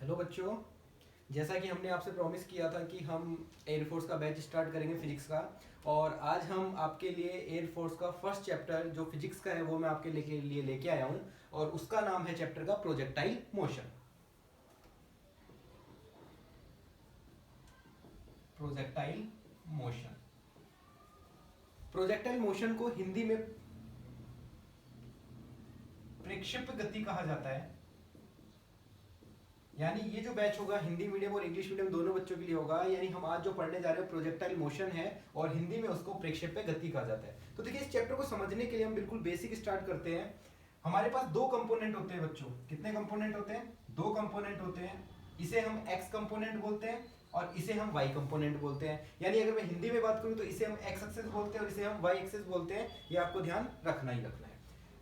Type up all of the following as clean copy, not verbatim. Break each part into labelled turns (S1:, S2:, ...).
S1: Hello बच्चों, जैसा कि हमने आपसे प्रॉमिस किया था कि हम एयरफोर्स का बैच स्टार्ट करेंगे फिजिक्स का। और आज हम आपके लिए एयरफोर्स का फर्स्ट चैप्टर जो फिजिक्स का है वो मैं आपके लिए लेके आया हूँ। और उसका नाम है चैप्टर का projectile motion. Projectile motion projectile motion को हिंदी में प्रक्षेप्य गति कहा जाता है। यानी ये जो बैच होगा हिंदी मीडियम और इंग्लिश मीडियम दोनों बच्चों के लिए होगा। यानी हम आज जो पढ़ने जा रहे हैं प्रोजेक्टाइल मोशन है और हिंदी में उसको प्रक्षेप्य गति कहा जाता है। तो देखिए, इस चैप्टर को समझने के लिए हम बिल्कुल बेसिक स्टार्ट करते हैं। हमारे पास दो कंपोनेंट होते हैं बच्चों। कितने कंपोनेंट होते हैं? दो कंपोनेंट होते हैं। इसे हम एक्स कंपोनेंट बोलते हैं और इसे हम वाई कंपोनेंट बोलते हैं। यानी अगर मैं हिंदी में बात करूं तो इसे हम एक्स एक्सिस बोलते हैं और इसे हम वाई एक्सिस बोलते हैं। ये आपको ध्यान रखना ही रखना है।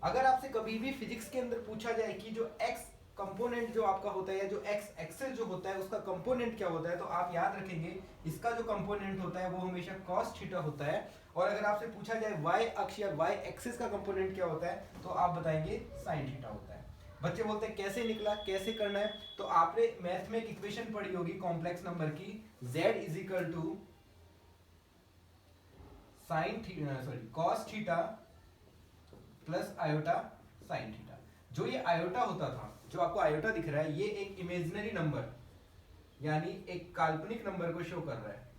S1: अगर आपसे कभी भी फिजिक्स के अंदर पूछा जाए कि जो एक्स कंपोनेंट जो आपका होता है या जो एक्स एक्सिस जो होता है उसका कंपोनेंट क्या होता है, तो आप याद रखेंगे इसका जो कंपोनेंट होता है वो हमेशा cos थीटा होता है। और अगर आपसे पूछा जाए y अक्ष या y एक्सिस का कंपोनेंट क्या होता है तो आप बताएंगे sin थीटा होता है। बच्चे बोलते हैं कैसे निकला, कैसे करना है? तो आपने मैथ में एक इक्वेशन पढ़ी होगी कॉम्प्लेक्स नंबर की, z is equal to cos theta plus iota sin theta. जो ये आयोटा होता था, जो आपको आयोटा दिख रहा है, ये एक इमेजिनरी नंबर यानी एक काल्पनिक नंबर को शो कर रहा है।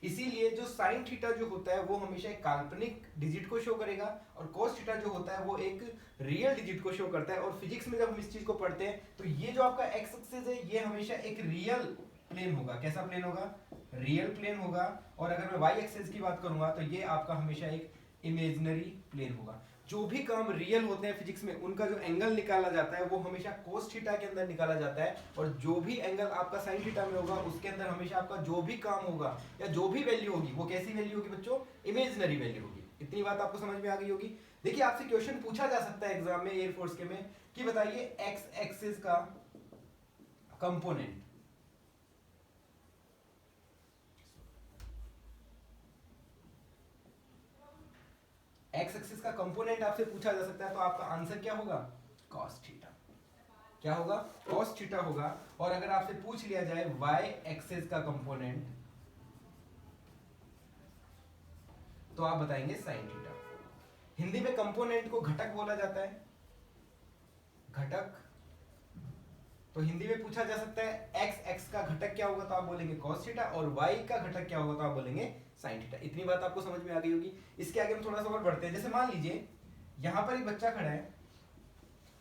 S1: इसीलिए जो साइन थीटा जो होता है वो हमेशा एक काल्पनिक डिजिट को शो करेगा और कोस थीटा जो होता है वो एक रियल डिजिट को शो करता है। और फिजिक्स में जब हम इस चीज को पढ़ते हैं तो ये जो आपका एक्स एक्सिस है ये हमेशा एक रियल प्लेन होगा। कैसा प्लेन होगा? रियल प्लेन होगा। और अगर मैं वाई एक्सिस की बात करूंगा तो ये आपका हमेशा एक इमेजिनरी प्लेन होगा। जो भी काम रियल होते हैं फिजिक्स में उनका जो एंगल निकाला जाता है वो हमेशा कोस थीटा के अंदर निकाला जाता है। और जो भी एंगल आपका साइन थीटा में होगा उसके अंदर हमेशा आपका जो भी काम होगा या जो भी वैल्यू होगी वो कैसी वैल्यू होगी बच्चों? इमेजिनरी वैल्यू होगी। इतनी बात आपको समझ में आ गई होगी। देखिए, आपसे क्वेश्चन पूछा जा सकता है एग्जाम में एयरफोर्स के में कि बताइए एक्स एक्सिस का कंपोनेंट। एक्स एक्सिस का कंपोनेंट आपसे पूछा जा सकता है तो आपका आंसर क्या होगा? cos theta. क्या होगा? cos थीटा होगा। और अगर आपसे पूछ लिया जाए y एक्सिस का कंपोनेंट तो आप बताएंगे sin थीटा। हिंदी में कंपोनेंट को घटक बोला जाता है। घटक। तो हिंदी में पूछा जा सकता है x x का घटक क्या होगा तो आप बोलेंगे cos थीटा, और y का घटक क्या होगा तो आप बोलेंगे sin थीटा। इतनी बात आपको समझ में आ गई होगी। इसके आगे हम थोड़ा सा और बढ़ते हैं। जैसे मान लीजिए यहां पर एक बच्चा खड़ा है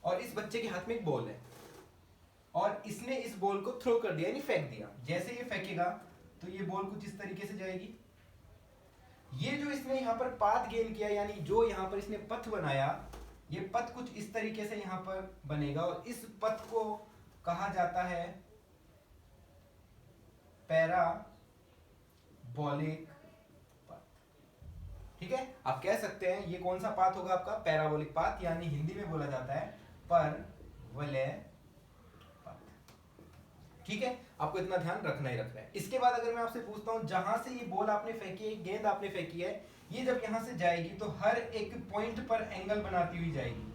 S1: और इस बच्चे के हाथ में एक बॉल है और इसने इस बॉल को थ्रो कर दिया यानी फेंक दिया। जैसे ये फेंकेगा तो ये बॉल कुछ इस तरीके से जाएगी। ये जो इसने यहां पर पाथ गेन किया यानी जो यहां पर इसने पथ बनाया, ये पथ कुछ इस तरीके से यहां पर बनेगा और इस पथ को कहा जाता है पैराबोलिक पाथ। ठीक है, आप कह सकते हैं ये कौन सा पाथ होगा आपका? पैराबोलिक पाथ, यानी हिंदी में बोला जाता है परवलय पाथ। ठीक है, आपको इतना ध्यान रखना ही रखना है। इसके बाद अगर मैं आपसे पूछता हूं जहां से ये बॉल आपने फेंकी है, गेंद आपने फेंकी है, ये जब यहां से जाएगी तो हर एक पॉइंट पर एंगल बनाती हुई जाएगी।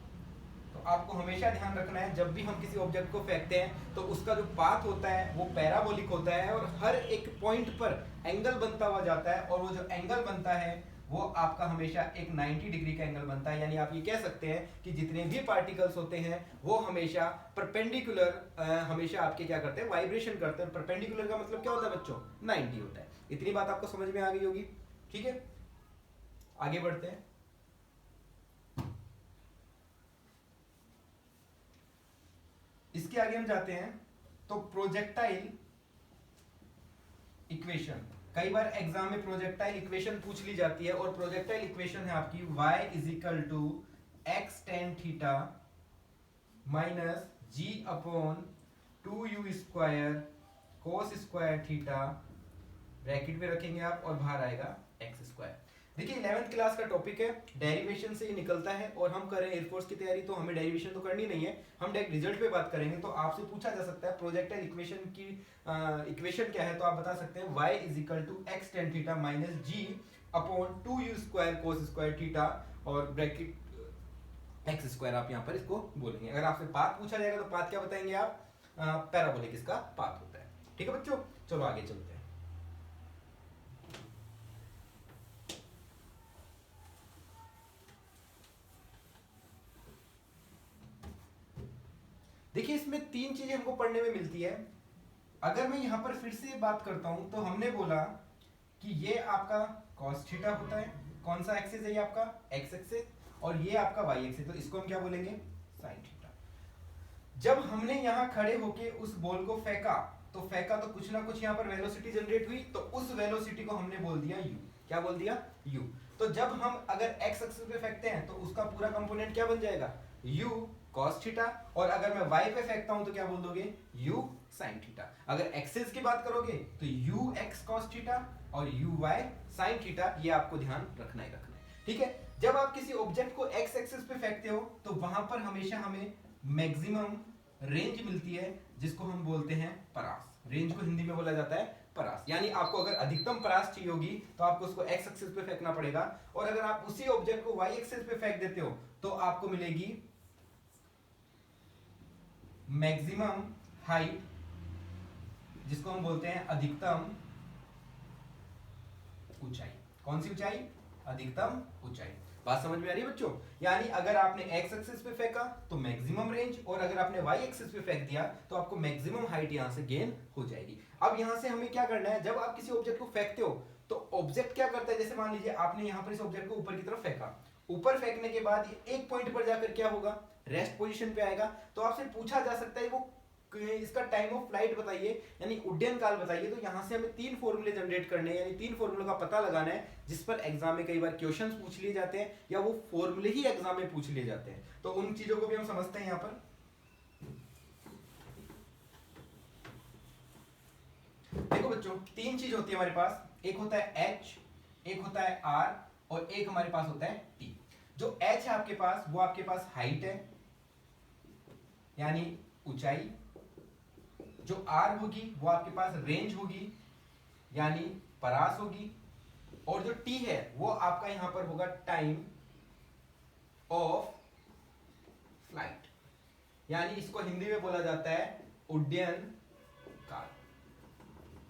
S1: तो आपको हमेशा ध्यान रखना है जब भी हम किसी ऑब्जेक्ट को फेंकते हैं तो उसका जो पाथ होता है वो पैराबोलिक होता है और हर एक पॉइंट पर एंगल बनता हुआ जाता है। और वो जो एंगल बनता है वो आपका हमेशा एक 90 डिग्री का एंगल बनता है। यानी आप ये कह सकते हैं कि जितने भी पार्टिकल्स होते हैं वो हमेशा परपेंडिकुलर हमेशा आपके क्या करते हैं? वाइब्रेशन करते हैं। परपेंडिकुलर का मतलब क्या होता है बच्चों? 90 होता है। इतनी बात आपको समझ में आ गई होगी। ठीक है, आगे बढ़ते हैं। इसके आगे हम जाते हैं तो प्रोजेक्टाइल इक्वेशन। कई बार एग्जाम में प्रोजेक्टाइल इक्वेशन पूछ ली जाती है और प्रोजेक्टाइल इक्वेशन है आपकी y is equal to x tan theta minus g upon 2u square cos square theta, bracket में रखेंगे आप और बाहर आएगा एक्स स्क्वायर। देखिए, 11th क्लास का टॉपिक है, डेरिवेशन से ये निकलता है और हम कर रहे हैं एयरफोर्स की तैयारी तो हमें डेरिवेशन तो करनी नहीं है, हम डायरेक्ट रिजल्ट पे बात करेंगे। तो आपसे पूछा जा सकता है प्रोजेक्टाइल इक्वेशन की इक्वेशन क्या है, तो आप बता सकते हैं y is equal to x tan theta minus g upon 2u square cos square theta और ब्रैकेट एक्स स्क्वायर आप यहाँ पर इसको बोलेंगे। अगर आपसे पाथ पूछा जाएगा तो पाथ क्या बताएंगे आप? पैराबोलिक इसका पाथ होता है। ठीक है बच्चों, चलो आगे चलते हैं। देखिए इसमें तीन चीजें हमको पढ़ने में मिलती है। अगर मैं यहां पर फिर से बात करता हूं तो हमने बोला कि ये आपका cos थीटा होता है, कौन सा एक्सिस है ये आपका x एक्सिस, और ये आपका y एक्सिस, तो इसको हम क्या बोलेंगे sin थीटा। जब हमने यहां खड़े होके उस बॉल को फेंका तो कुछ ना कुछ यहां पर वेलोसिटी जनरेट हुई, तो उस वेलोसिटी को हमने बोल दिया u। क्या बोल दिया u। तो जब हम अगर x एक्सिस पे फेंकते हैं तो उसका पूरा कंपोनेंट क्या बन जाएगा u cos थीटा, और अगर मैं y पे फेंकता हूं तो क्या बोल दोगे u sin थीटा। अगर एक्सिस की बात करोगे तो u x cos थीटा और u y sin थीटा, ये आपको ध्यान रखना ही रखना है। ठीक है, जब आप किसी ऑब्जेक्ट को x एक्सिस पे फेंकते हो तो वहां पर हमेशा हमें मैक्सिमम रेंज मिलती है, जिसको हम बोलते हैं परास। रेंज को हिंदी में बोला जाता है परास, यानी आपको अगर अधिकतम परास चाहिए होगी तो आपको उसको x एक्सिस पे फेंकना पड़ेगा, और अगर आप उसी ऑब्जेक्ट को y एक्सिस पे फेंक देते हो तो आपको मिलेगी मैक्सिमम हाइट, जिसको हम बोलते हैं अधिकतम ऊंचाई। कौन सी ऊंचाई? अधिकतम ऊंचाई। बात समझ में आ रही है बच्चों? यानी अगर आपने x एक्सिस पे फेंका तो मैक्सिमम रेंज, और अगर आपने y एक्सिस पे फेंक दिया तो आपको मैक्सिमम हाइट यहां से गेन हो जाएगी। अब यहां से हमें क्या करना है, जब आप किसी ऑब्जेक्ट को फेंकते हो तो ऑब्जेक्ट क्या करता है, जैसे मान लीजिए आपने यहां पर इस ऑब्जेक्ट को ऊपर की तरफ फेंका, ऊपर फेंकने के बाद ये एक पॉइंट पर जाकर क्या होगा, रेस्ट पोजीशन पे आएगा। तो आपसे पूछा जा सकता है वो इसका टाइम ऑफ फ्लाइट बताइए, यानी उड्डयन काल बताइए। तो यहां से हमें तीन फॉर्मूले जनरेट करने हैं, यानी तीन फॉर्मूलों का पता लगाना है, जिस पर एग्जाम में कई बार क्वेश्चंस पूछ लिए जाते हैं या वो फॉर्मूले ही एग्जाम में पूछ लिए जाते हैं। तो उन चीजों को भी हम समझते हैं यहां पर। देखो बच्चों, तीन चीज होती है हमारे पास, एक होता है h, एक होता है r, और एक हमारे पास होता है t। जो h है आपके पास, वो आपके पास हाइट है यानी ऊंचाई। जो r होगी वो आपके पास रेंज होगी यानी परास होगी, और जो t है वो आपका यहां पर होगा टाइम ऑफ फ्लाइट, यानी इसको हिंदी में बोला जाता है उड्डयन काल।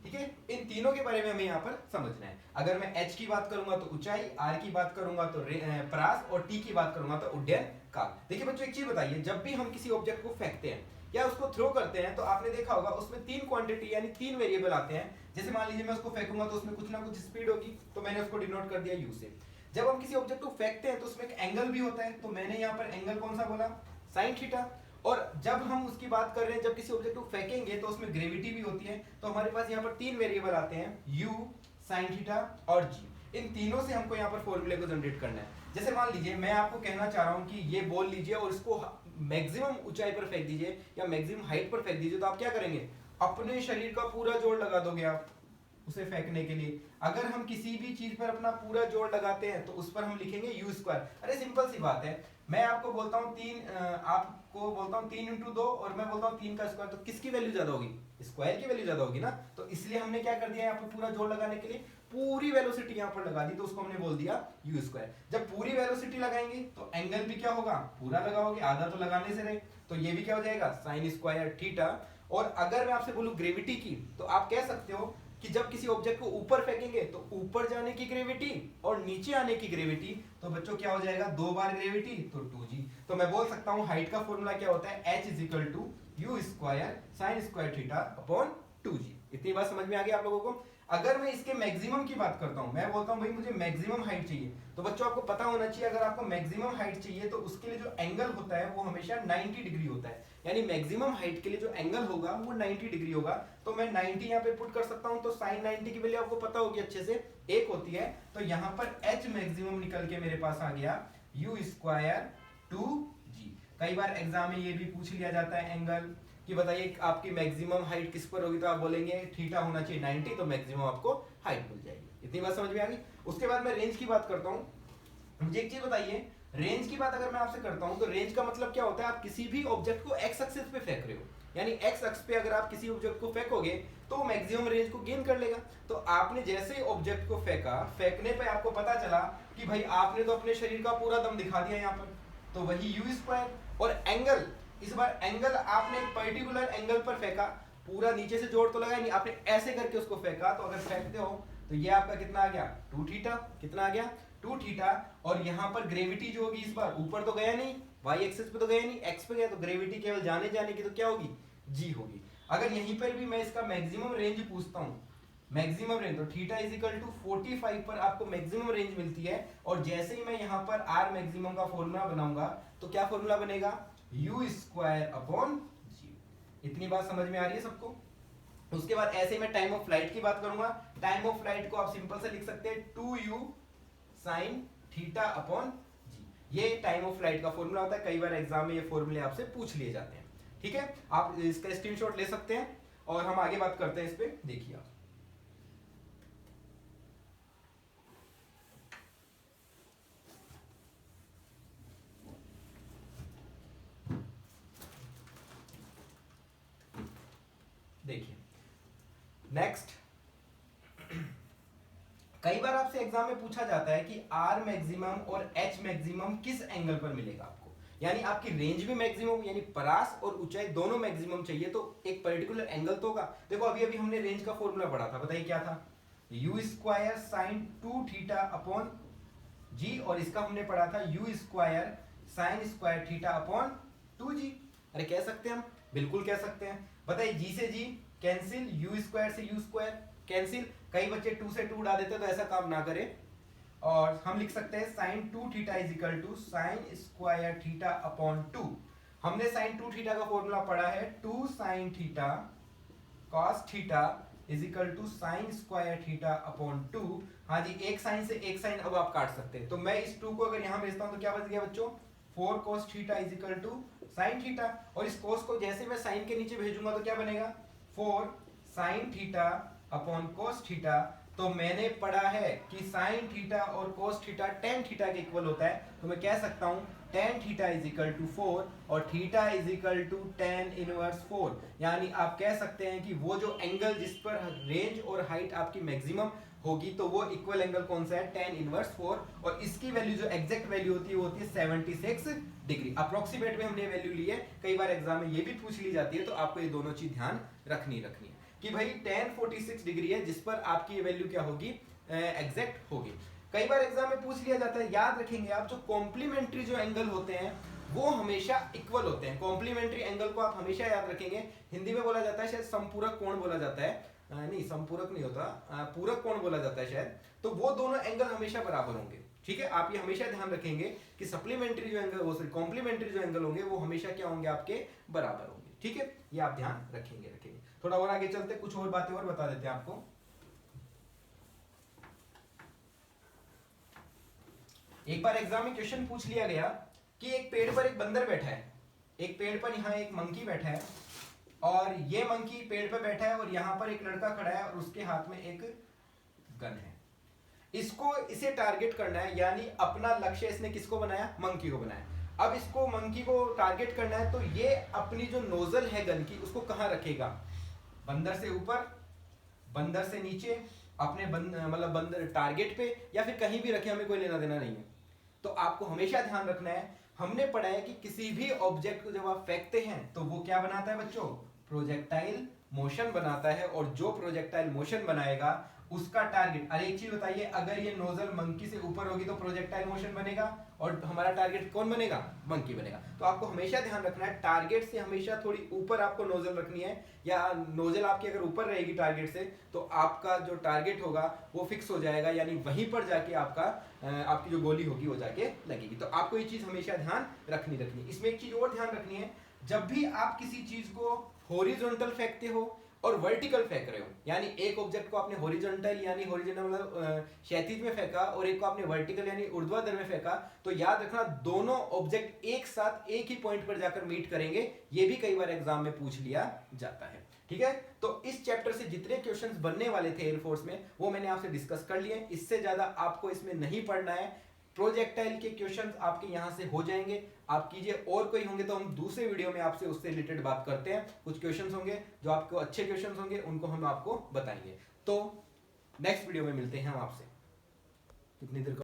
S1: ठीक है, इन तीनों के बारे में हमें यहां पर समझना है। अगर मैं h की बात करूंगा तो ऊंचाई, r की बात करूंगा तो परास, और t की बात करूंगा तो उड्डयन काल। देखिए बच्चों एक चीज बताइए, जब भी हम किसी ऑब्जेक्ट को फेंकते हैं या उसको थ्रो करते हैं तो आपने देखा होगा उसमें तीन क्वांटिटी यानी तीन वेरिएबल आते हैं। जैसे मान लीजिए मैं उसको फेंकूंगा तो उसमें कुछ ना कुछ स्पीड होगी, तो मैंने उसको डिनोट कर दिया u से। जब हम किसी ऑब्जेक्ट को फेंकते हैं तो उसमें एक एंगल भी होता है, तो मैंने यहाँ पर एंगल कौन सा बोला, sin थीटा। और जब हम उसकी बात कर रहे हैं, जब किसी ऑब्जेक्ट को फेंकेंगे तो उसमें ग्रेविटी भी होती है, तो हमारे पास यहाँ पर तीन वेरिएबल आते हैं u, sin थीटा और g। इन तीनों से हमको यहाँ पर फॉर्मूले को जनरेट करना है। जैसे मान लीजिए मैं आपको कहना चाह रहा हूँ कि ये बॉल लीजिए और इसको मैक्सिमम ऊंचाई पर फेंक दीजिए या मैक्सिमम हाइट पर फेंक दीजिए, तो आप क्या करेंगे, अपने शरीर का पूरा जोर लगा दोगे आप उसे फेंकने के लिए। अगर हम किसी भी चीज पर अपना पूरा जोर लगाते हैं तो उस पर हम लिखेंगे यू स्क्वायर। अरे सिंपल सी बात है, मैं आपको बोलता हूँ आपको बोलता हूँ 3 × 2 और मैं बोलता हूँ 3 का स्क्वायर, तो किसकी वैल्यू ज्यादा होगी, स्क्वायर की वैल्यू ज्यादा होगी ना। तो इसलिए हमने क्या कर दिया, यहाँ पर पूरा जोर लगाने के लिए पूरी वेलोसिटी यहाँ पर लगा दी, तो उसको हमने बोल दिया यू स्क्वायर। जब पूरी वेलोसिटी लगाएंगे तो एंगल भी क्या होगा, पूरा लगाओगे, आधा तो लगाने से रहे, तो ये भी क्या हो जाएगा साइन स्क्वायर थीटा। और अगर मैं आपसे बोलूं ग्रेविटी की, तो आप कह सकते हो कि जब किसी ऑब्जेक्ट को ऊपर फेंकेंगे तो ऊपर जाने की ग्रेविटी और नीचे आने की ग्रेविटी, तो बच्चों क्या हो जाएगा, दो बार ग्रेविटी तो 2g। तो मैं बोल सकता हूं हाइट का फॉर्मूला क्या होता है, h = u square sine square theta upon 2g। इतनी बात समझ में आ गई आप लोगों को। अगर मैं इसके मैक्सिमम की बात करता हूं, मैं बोलता हूं भाई मुझे मैक्सिमम हाइट चाहिए, तो बच्चों आपको पता होना चाहिए अगर आपको मैक्सिमम हाइट चाहिए तो उसके लिए जो एंगल होता है वो हमेशा 90 डिग्री होता है। यानी मैक्सिमम हाइट के लिए जो एंगल होगा वो 90 डिग्री होगा। तो मैं 90 यहाँ पे पुट कर सकता हूँ, तो साइन 90 की वैल्यू आपको पता होगी अच्छे से, एक होती है। तो यहाँ पर h मैक्सिमम निकल के मेरे पास आ गया u स्क्वायर 2g। कई बार एग्जाम में ये भी पूछ लिया जाता है एंगल कि बताइए आपकी मैक्सिमम हाइट किस पर होगी, तो आप बोलेंगे थीटा होना चाहिए 90, तो मैक्सिमम आपको हाइट मिल जाएगी। इतनी बात समझ में आ गई। उसके बाद मैं रेंज की बात करता हूँ। मुझे एक चीज बताइए, रेंज की बात अगर मैं आपसे करता हूं तो रेंज का मतलब क्या होता है, आप किसी भी ऑब्जेक्ट को एक्स एक्सिस पे फेंक रहे हो, यानी एक्स अक्ष पे अगर आप किसी ऑब्जेक्ट को फेंकोगे तो मैक्सिमम रेंज को गेन कर लेगा। तो आपने जैसे ही ऑब्जेक्ट को फेंका, फेंकने पे आपको पता चला कि भाई आपने तो अपने शरीर का पूरा दम दिखा दिया यहाँ पर, तो वही यू स्क्वायर। और एंगल इस बार एंगल आपने एक पर्टिकुलर एंगल पर फेंका, पूरा नीचे से जोड़ तो लगा नहीं, आपने ऐसे करके उसको फेंका, तो अगर फेंकते हो तो ये आपका कितना आ गया 2 थीटा, कितना आ गया 2 थीटा। और यहाँ पर ग्रेविटी जो होगी इस बार ऊपर तो गया नहीं, वाई एक्सिस पे तो गया नहीं, एक्स पे गया, तो ग्रेविटी केवल जाने जाने की तो क्या होगी जी होगी। अगर यहीं पर भी मैं इसका मैक्सिमम रेंज पूछता हूँ, मैक्सिमम रेंज, तो थीटा इज इक्वल टू 45 पर आपको मैक्सिमम रेंज मिलती है। और जैसे ही मैं यहाँ पर आर मैक्सिमम का फॉर्मूला बनाऊंगा तो क्या फॉर्मूला बनेगा यू स्क्वायर अपॉन जी। इतनी बात समझ में आ रही है सबको? उसके बाद ऐसे मैं टाइम ऑफ फ्लाइट की बात करूंगा। टाइम ऑफ फ्लाइट को आप सिंपल से लिख सकते हैं 2u sin थीटा अपॉन जी। ये टाइम ऑफ फ्लाइट का फॉर्मूला होता है, कई बार एग्जाम में ये फॉर्मूले आपसे पूछ लिए जाते हैं। ठीक है, आप इसका स्क्रीनशॉट ले सकते हैं और हम आगे बात करते हैं इस पे। देखिए आप देखिए नेक्स्ट, कई बार आपसे एग्जाम में पूछा जाता है कि आर मैक्सिमम और एच मैक्सिमम किस एंगल पर मिलेगा आपको, यानी आपकी रेंज भी मैक्सिमम यानी परास और ऊंचाई दोनों मैक्सिमम चाहिए, तो एक पर्टिकुलर एंगल तो होगा। देखो अभी अभी हमने रेंज का फॉर्मूला पढ़ा था, बताइए क्या था, u square sine 2 theta upon g, और इसका हमने पढ़ा था u square sine square theta upon 2g। अरे कह सकते हैं हम, बिल्कुल कह सकते हैं। बताइए जी से जी कैंसिल, यू स्क्वायर से यू स्क्वायर कैंसिल, कई बच्चे 2 से 2 उड़ा देते हैं, तो ऐसा काम ना करें। और हम लिख सकते हैं sine 2 theta is equal to sine square theta upon 2। हमने साइन 2 थीटा का फॉर्मूला पढ़ा है 2 sine theta cos theta is equal to sine square theta upon 2। हाँ जी, एक साइन से एक साइन अब आप काट सकते हैं, तो मैं इस 2 को अगर यहां भेजता हूं तो क्या बच गया बच्चों 4 cos theta is equal to sine theta. और इस cos को जैसे मैं साइन के नीचे भेजूंगा तो क्या बनेगा 4 sine theta upon cos theta. तो मैंने पढ़ा है कि साइन थीटा और cos थीटा tan थीटा के इक्वल होता है, तो मैं कह सकता हूं tan theta is equal to 4 और theta is equal to tan inverse 4। यानी आप कह सकते हैं कि वो जो एंगल जिस पर रेंज और हाइट आपकी मैक्सिमम होगी तो वो इक्वल एंगल कौन सा है tan इनवर्स 4। और इसकी वैल्यू जो एग्जैक्ट वैल्यू होती है वो होती है 76 डिग्री। अप्रोक्सीमेट में हमने वैल्यू ली है, कई बार एग्जाम में ये भी पूछ ली जाती है, तो आपको ये दोनों चीज ध्यान रखनी है कि भाई tan 46 डिग्री है जिस पर आपकी ये वैल्यू क्या होगी एग्जैक्ट होगी। कई बार एग्जाम में पूछ लिया जाता है, याद रखेंगे आप, जो कॉम्प्लीमेंट्री जो एंगल होते हैं वो हमेशा इक्वल होते हैं। कॉम्प्लीमेंट्री एंगल को आप हमेशा याद रखेंगे, हिंदी में बोला जाता है शायद संपूरक कोण बोला जाता है, नहीं संपूरक नहीं होता, पूरक कोण बोला जाता है शायद। तो वो दोनों एंगल हमेशा बराबर होंगे। ठीक है, आप ये हमेशा ध्यान रखेंगे कि सप्लीमेंट्री जो एंगल वो कॉम्प्लीमेंट्री जो एंगल होंगे वो हमेशा क्या होंगे आपके बराबर होंगे। ठीक है, ये आप ध्यान रखेंगे। थोड़ा और आगे चलते, कुछ और बातें और बता देते हैं आपको। एक बार एग्जाम में क्वेश्चन पूछ लिया गया कि एक पेड़ पर एक बंदर बैठा है, एक पेड़ पर यहाँ एक मंकी बैठा है और ये मंकी पेड़ पर बैठा है और यहाँ पर एक लड़का खड़ा है और उसके हाथ में एक गन है। इसको इसे टारगेट करना है, यानी अपना लक्ष्य इसने किसको बनाया, मंकी को बनाया। अब इसको मंकी को टारगेट करना है तो ये अपनी जो नोजल है गन की उसको कहाँ रखेगा, बंदर से ऊपर, बंदर से नीचे, अपने मतलब बंदर टारगेट पे, या फिर कहीं भी रखे, हमें कोई लेना देना नहीं है। तो आपको हमेशा ध्यान रखना है, हमने पढ़ा है कि किसी भी ऑब्जेक्ट को जब आप फेंकते हैं तो वो क्या बनाता है बच्चों, प्रोजेक्टाइल मोशन बनाता है। और जो प्रोजेक्टाइल मोशन बनाएगा उसका टारगेट, अरे एक चीज बताइए, अगर ये नोजल मंकी से ऊपर होगी तो प्रोजेक्टाइल मोशन बनेगा और हमारा टारगेट कौन बनेगा, मंकी बनेगा। तो आपको हमेशा ध्यान रखना है टारगेट से हमेशा थोड़ी ऊपर आपको नोजल रखनी है, या नोजल आपकी अगर ऊपर रहेगी टारगेट से तो आपका जो टारगेट होगा वो फिक्स हो जाएगा, यानी वहीं पर जाके आपकी जो गोली होगी वो जाके लगेगी। तो आपको ये चीज हमेशा ध्यान रखनी है। इसमें एक चीज और ध्यान रखनी है, जब भी आप किसी चीज को हॉरिजॉन्टल फेंकते हो और वर्टिकल फेंक रहे हो, यानी एक ऑब्जेक्ट को आपने हॉरिजॉन्टल यानी हॉरिजॉन्टल मतलब क्षैतिज में फेंका और एक को आपने वर्टिकल यानी ऊर्ध्वाधर में फेंका, तो याद रखना दोनों ऑब्जेक्ट एक साथ एक ही पॉइंट पर जाकर मीट करेंगे। ये भी कई बार एग्जाम में पूछ लिया जाता है। ठीक है, तो इस चैप्टर से जितने क्वेश्चंस बनने वाले थे एयरफोर्स में वो मैंने आपसे डिस्कस कर लिए, इससे ज्यादा आपको इसमें नहीं पढ़ना है। प्रोजेक्टाइल के क्वेश्चंस आपके यहां से हो जाएंगे, आप कीजिए। और कोई होंगे तो हम दूसरे वीडियो में आपसे उससे रिलेटेड बात करते हैं। कुछ क्वेश्चंस होंगे जो आपको अच्छे क्वेश्चंस होंगे उनको हम आपको बताएंगे। तो नेक्स्ट वीडियो में मिलते हैं हम आपसे। कितनी देर